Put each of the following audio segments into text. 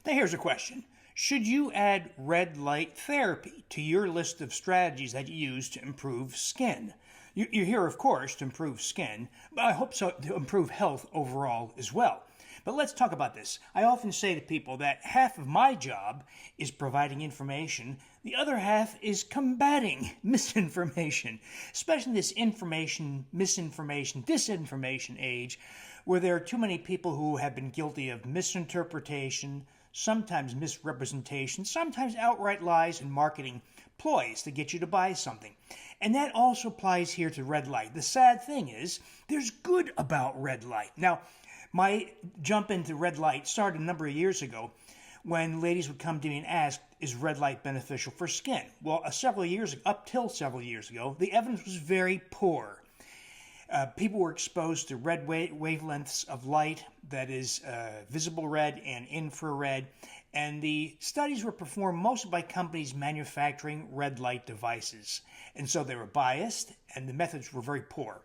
Now here's a question. Should you add red light therapy to your list of strategies that you use to improve skin? You're here, of course, to improve skin, but I hope so to improve health overall as well. But let's talk about this. I often say to people that half of my job is providing information, the other half is combating misinformation, especially this information, misinformation, disinformation age, where there are too many people who have been guilty of misinterpretation, sometimes misrepresentation, sometimes outright lies and marketing ploys to get you to buy something. And that also applies here to red light. The sad thing is, there's good about red light. Now, my jump into red light started a number of years ago when ladies would come to me and ask, is red light beneficial for skin? Well, up till several years ago, the evidence was very poor. People were exposed to red wavelengths of light, that is visible red and infrared, and the studies were performed mostly by companies manufacturing red light devices. And so they were biased, and the methods were very poor.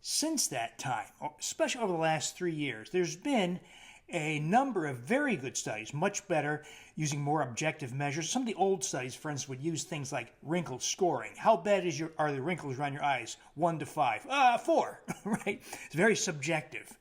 Since that time, especially over the last 3 years, there's been a number of very good studies, much better, using more objective measures. Some of the old studies, for instance, would use things like wrinkle scoring. How bad are the wrinkles around your eyes? 1 to 5. 4, right? It's very subjective.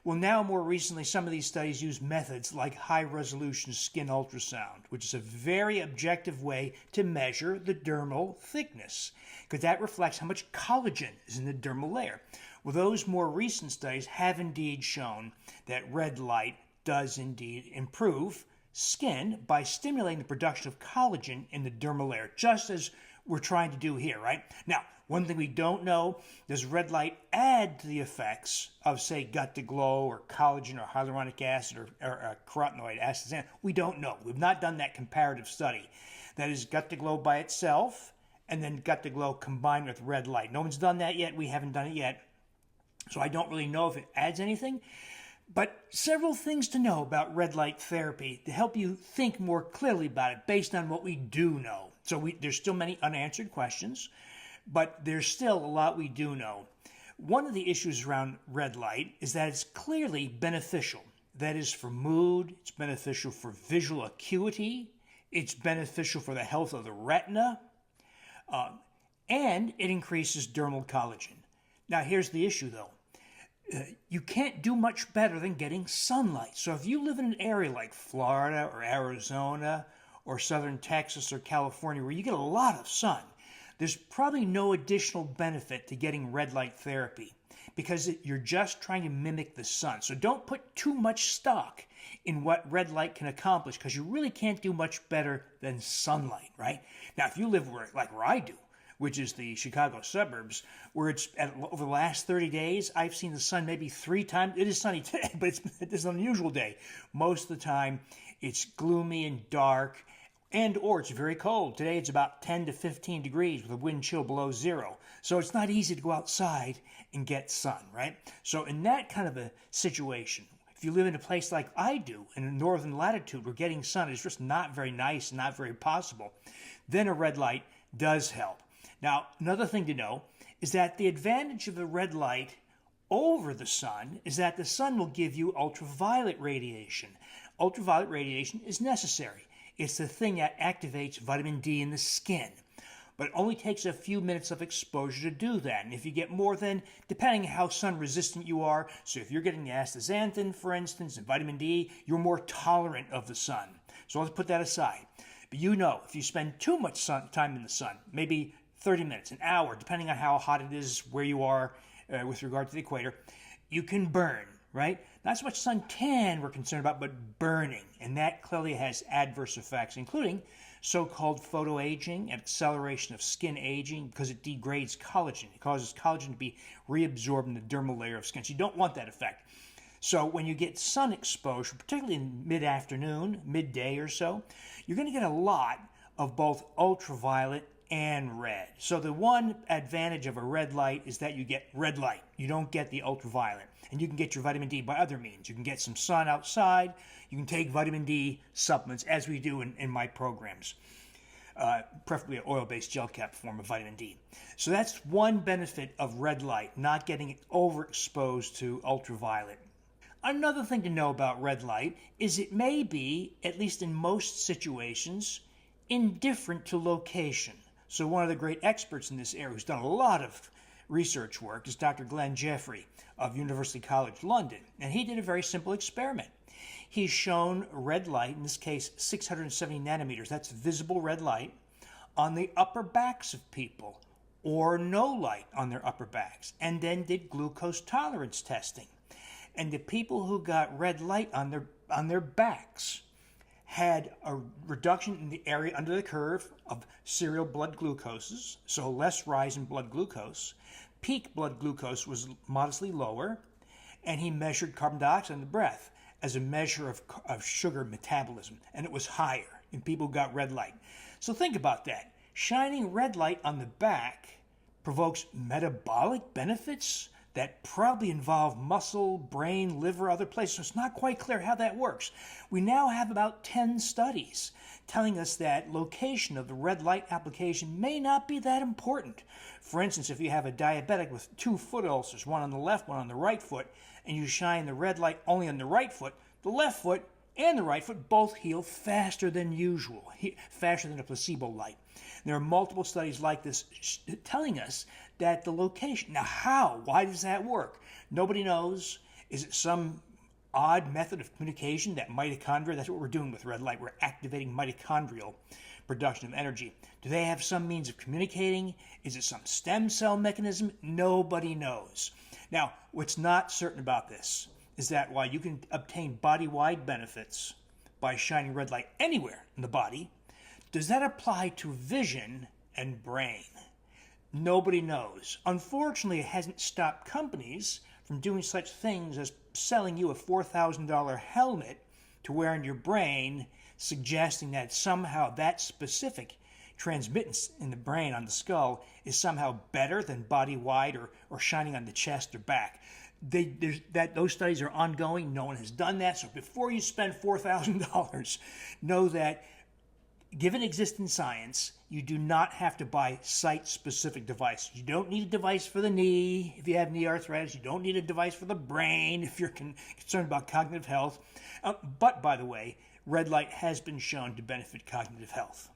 Well, now more recently, some of these studies use methods like high-resolution skin ultrasound, which is a very objective way to measure the dermal thickness, because that reflects how much collagen is in the dermal layer. Well, those more recent studies have indeed shown that red light does indeed improve skin by stimulating the production of collagen in the dermal layer, just as we're trying to do here, right? Now, one thing we don't know, does red light add to the effects of, say, gut to glow or collagen or hyaluronic acid or carotenoid astaxanthin? We don't know. We've not done that comparative study. That is gut to glow by itself and then gut to glow combined with red light. No one's done that yet. We haven't done it yet. So I don't really know if it adds anything. But several things to know about red light therapy to help you think more clearly about it based on what we do know. So there's still many unanswered questions, but there's still a lot we do know. One of the issues around red light is that it's clearly beneficial. That is for mood, it's beneficial for visual acuity, it's beneficial for the health of the retina, and it increases dermal collagen. Now here's the issue though. You can't do much better than getting sunlight. So if you live in an area like Florida or Arizona or southern Texas or California where you get a lot of sun, there's probably no additional benefit to getting red light therapy because you're just trying to mimic the sun. So don't put too much stock in what red light can accomplish because you really can't do much better than sunlight, right? Now, if you live where I do, which is the Chicago suburbs, where over the last 30 days, I've seen the sun maybe 3 times. It is sunny today, but it's an unusual day. Most of the time, it's gloomy and dark, or it's very cold. Today, it's about 10 to 15 degrees with a wind chill below 0. So it's not easy to go outside and get sun, right? So in that kind of a situation, if you live in a place like I do, in a northern latitude where getting sun is just not very nice and not very possible, then a red light does help. Now, another thing to know is that the advantage of the red light over the sun is that the sun will give you ultraviolet radiation. Ultraviolet radiation is necessary. It's the thing that activates vitamin D in the skin. But it only takes a few minutes of exposure to do that. And if you get more than, depending on how sun resistant you are, so if you're getting the astaxanthin, for instance, and vitamin D, you're more tolerant of the sun. So let's put that aside. But you know, if you spend too much time in the sun, maybe 30 minutes, an hour, depending on how hot it is where you are with regard to the equator, you can burn, right? Not so much suntan we're concerned about, but burning. And that clearly has adverse effects, including so-called photoaging and acceleration of skin aging because it degrades collagen. It causes collagen to be reabsorbed in the dermal layer of skin. So you don't want that effect. So when you get sun exposure, particularly in mid-afternoon, midday or so, you're going to get a lot of both ultraviolet and red. So the one advantage of a red light is that you get red light. You don't get the ultraviolet. And you can get your vitamin D by other means. You can get some sun outside. You can take vitamin D supplements, as we do in my programs. Preferably an oil-based gel cap form of vitamin D. So that's one benefit of red light, not getting overexposed to ultraviolet. Another thing to know about red light is it may be, at least in most situations, indifferent to location. So one of the great experts in this area who's done a lot of research work is Dr. Glenn Jeffrey of University College London. And he did a very simple experiment. He's shown red light, in this case 670 nanometers, that's visible red light, on the upper backs of people, or no light on their upper backs, and then did glucose tolerance testing. And the people who got red light on their backs had a reduction in the area under the curve of serial blood glucoses, so less rise in blood glucose. Peak blood glucose was modestly lower, and he measured carbon dioxide in the breath as a measure of sugar metabolism, and it was higher in people who got red light. So think about that. Shining red light on the back provokes metabolic benefits that probably involve muscle, brain, liver, other places. So it's not quite clear how that works. We now have about 10 studies telling us that location of the red light application may not be that important. For instance, if you have a diabetic with 2 foot ulcers, one on the left, one on the right foot, and you shine the red light only on the right foot, the left foot and the right foot both heal faster than usual, faster than a placebo light. There are multiple studies like this telling us that the location. Now how? Why does that work? Nobody knows. Is it some odd method of communication that mitochondria, that's what we're doing with red light, we're activating mitochondrial production of energy. Do they have some means of communicating? Is it some stem cell mechanism? Nobody knows. Now, what's not certain about this is that while you can obtain body-wide benefits by shining red light anywhere in the body, does that apply to vision and brain? Nobody knows. Unfortunately, it hasn't stopped companies from doing such things as selling you a $4,000 helmet to wear in your brain, suggesting that somehow that specific transmittance in the brain on the skull is somehow better than body-wide or shining on the chest or back. Those studies are ongoing. No one has done that. So before you spend $4,000, know that given existing science, you do not have to buy site-specific devices. You don't need a device for the knee if you have knee arthritis. You don't need a device for the brain if you're concerned about cognitive health. But, by the way, red light has been shown to benefit cognitive health.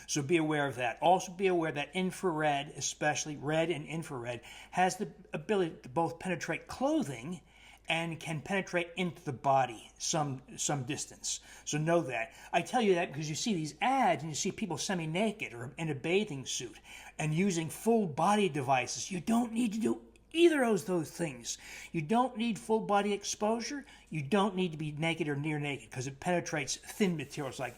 So be aware of that. Also be aware that infrared, especially red and infrared, has the ability to both penetrate clothing and can penetrate into the body some distance. So know that. I tell you that because you see these ads and you see people semi-naked or in a bathing suit and using full body devices. You don't need to do either of those things. You don't need full body exposure. You don't need to be naked or near naked because it penetrates thin materials like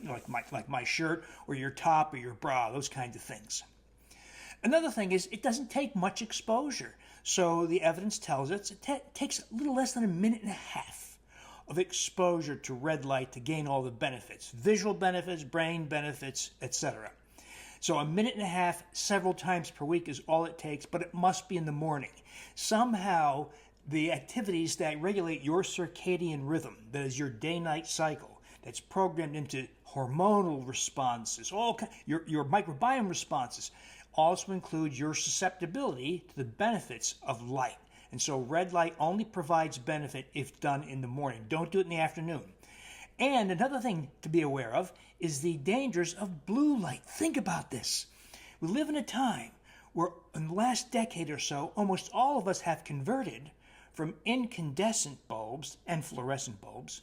my shirt or your top or your bra, those kinds of things. Another thing is it doesn't take much exposure. So the evidence tells us it takes a little less than a minute and a half of exposure to red light to gain all the benefits, visual benefits, brain benefits, etc. So a minute and a half several times per week is all it takes, but it must be in the morning. Somehow the activities that regulate your circadian rhythm, that is your day-night cycle, that's programmed into hormonal responses, your microbiome responses, also include your susceptibility to the benefits of light. And so red light only provides benefit if done in the morning. Don't do it in the afternoon. And another thing to be aware of is the dangers of blue light. Think about this. We live in a time where in the last decade or so, almost all of us have converted from incandescent bulbs and fluorescent bulbs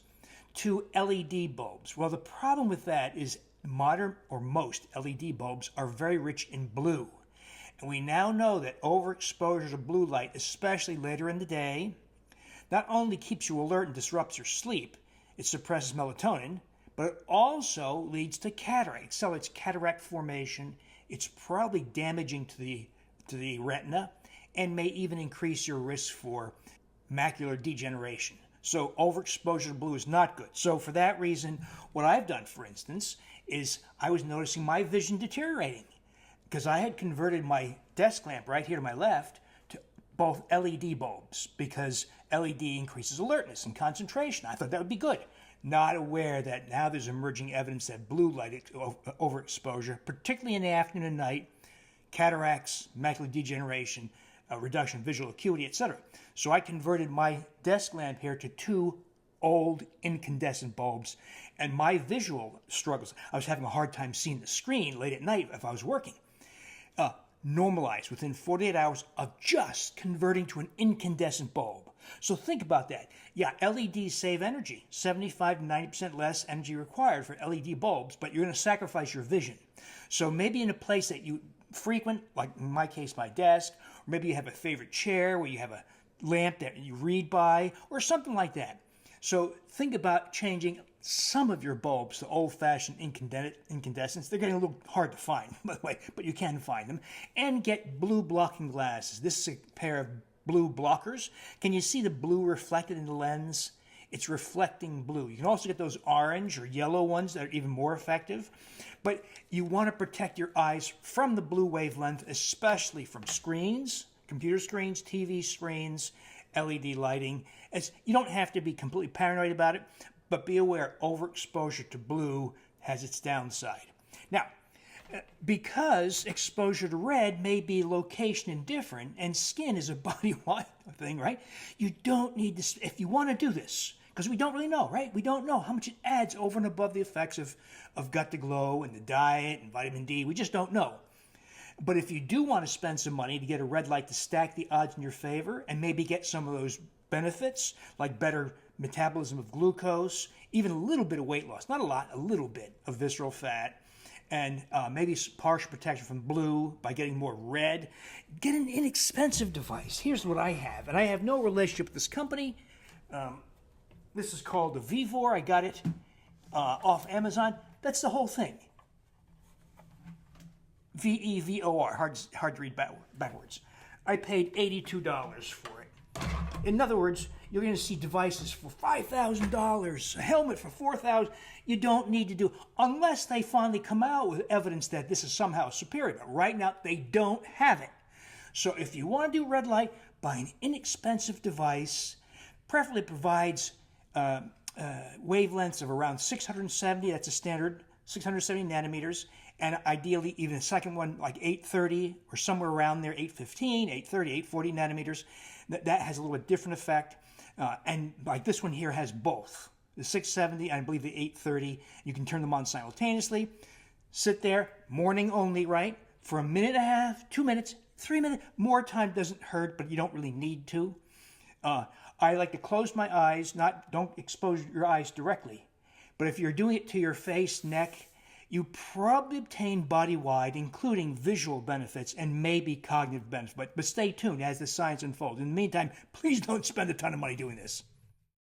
to LED bulbs. Well, the problem with that is modern or most LED bulbs are very rich in blue. And we now know that overexposure to blue light, especially later in the day, not only keeps you alert and disrupts your sleep, it suppresses melatonin, but it also leads to cataract. So it's cataract formation. It's probably damaging to the retina and may even increase your risk for macular degeneration. So overexposure to blue is not good. So for that reason, what I've done, for instance, is I was noticing my vision deteriorating because I had converted my desk lamp right here to my left to both LED bulbs because LED increases alertness and concentration. I thought that would be good. Not aware that now there's emerging evidence that blue light overexposure, particularly in the afternoon and night, cataracts, macular degeneration, a reduction in visual acuity, etc. So I converted my desk lamp here to 2 old incandescent bulbs, and my visual struggles, I was having a hard time seeing the screen late at night if I was working, normalized within 48 hours of just converting to an incandescent bulb. So think about that. Yeah, LEDs save energy, 75 to 90% less energy required for LED bulbs, but you're going to sacrifice your vision. So maybe in a place that you frequent, like in my case, my desk, or maybe you have a favorite chair where you have a lamp that you read by, or something like that. So think about changing some of your bulbs to old-fashioned incandescents. They're getting a little hard to find, by the way, but you can find them. And get blue blocking glasses. This is a pair of blue blockers. Can you see the blue reflected in the lens? It's reflecting blue. You can also get those orange or yellow ones that are even more effective. But you want to protect your eyes from the blue wavelength, especially from screens, computer screens, TV screens, LED lighting. You don't have to be completely paranoid about it, but be aware overexposure to blue has its downside. Now, because exposure to red may be location indifferent and skin is a body-wide thing, right? You don't need this, if you want to do this, because we don't really know, right? We don't know how much it adds over and above the effects of gut to glow and the diet and vitamin D. We just don't know. But if you do want to spend some money to get a red light to stack the odds in your favor and maybe get some of those benefits, like better metabolism of glucose, even a little bit of weight loss, not a lot, a little bit of visceral fat, and maybe partial protection from blue by getting more red, get an inexpensive device. Here's what I have, and I have no relationship with this company. This is called the Vivor. I got it off Amazon. That's the whole thing. Vevor, hard to read backwards. I paid $82 for it. In other words, you're going to see devices for $5,000, a helmet for $4,000. You don't need to do, unless they finally come out with evidence that this is somehow superior. But right now, they don't have it. So if you want to do red light, buy an inexpensive device. Preferably provides wavelengths of around 670. That's a standard, 670 nanometers. And ideally, even a second one like 830 or somewhere around there, 815, 830, 840 nanometers. That has a little bit different effect. And like this one here has both. The 670 and I believe the 830. You can turn them on simultaneously. Sit there, morning only, right? For a minute and a half, 2 minutes, 3 minutes. More time doesn't hurt, but you don't really need to. I like to close my eyes, don't expose your eyes directly. But if you're doing it to your face, neck, you probably obtain body-wide, including visual benefits and maybe cognitive benefits. But stay tuned as the science unfolds. In the meantime, please don't spend a ton of money doing this.